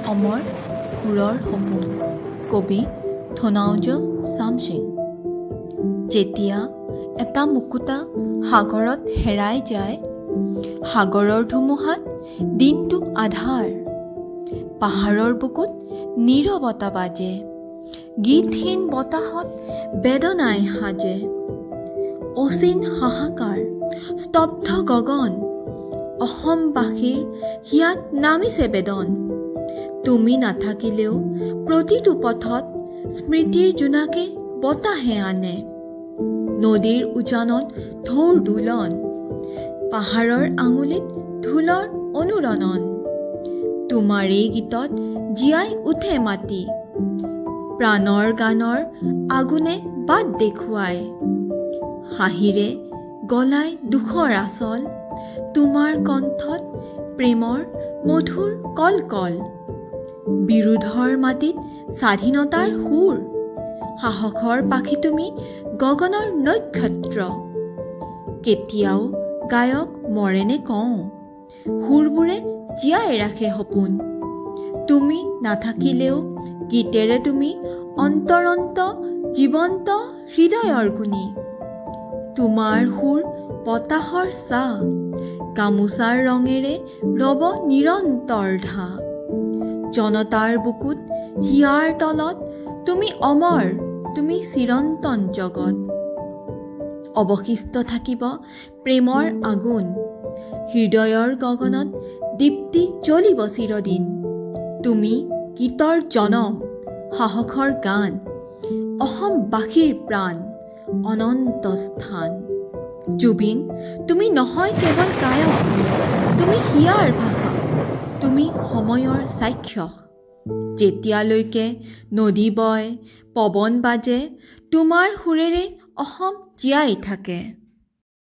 অমৰ সুৰৰ সপোন কবি থনাওজ চামছিং। যেতিয়া এটা মুকুতা সাগৰত হেৰাই যায়, সাগৰৰ ধুমুহাত দিনটো আধাৰ, পাহাৰৰ বুকুত নীৰৱতা বাজে, গীতহীন বতাহত বেদনাই সাজে, অচিন হাহাকাৰ, স্তব্ধ গগন, অসমবাসীৰ হিয়াত নামিছে বেদন। তুমি নাথাকিলেও প্ৰতিটো পথত স্মৃতিৰ জোনাকে বতাহে আনে, নদীৰ উজানত ঢৌৰ দোলন, পাহাৰৰ আঙুলিত ঢোলৰ অনুৰণন। তোমাৰ এই গীতত জীয়াই উঠে মাটি, প্ৰাণৰ গানৰ আগুনে বাট দেখুৱাই, হাঁহিৰে গলাই দুখৰ আচল, তোমাৰ কণ্ঠত প্ৰেমৰ মধুৰ কলকল। বিৰোধৰ মাটিত স্বাধীনতাৰ সুৰ, সাহসৰ পাখি তুমি গগনৰ নক্ষত্ৰ। কেতিয়াও গায়ক মৰেনে কওঁ, সুৰবোৰে জীয়াই ৰাখে সপোন। তুমি নাথাকিলেও গীতেৰে তুমি অন্তৰন্ত জীৱন্ত হৃদয়ৰ গুণী। তোমাৰ সুৰ বতাহৰ ছাঁ, গামোচাৰ ৰঙেৰে ৰব নিৰন্তৰ ধা। জনতাৰ বুকুত হিয়াৰ তলত তুমি অমৰ, তুমি চিৰন্তন জগত। অৱশিষ্ট থাকিব প্ৰেমৰ আগুন, হৃদয়ৰ গগনত দীপ্তি জ্বলিব চিৰদিন। তুমি গীতৰ জনম, সাহসৰ গান, অসমবাসীৰ প্ৰাণ, অনন্ত স্থান। জুবিন, তুমি নহয় কেৱল গায়ক, তুমি হিয়াৰ ভাষা, তুমি সময়ৰ সাক্ষ্য। যেতিয়ালৈকে নদী বয়, পৱন বাজে, তোমাৰ সুৰেৰে অসম জীয়াই থাকে।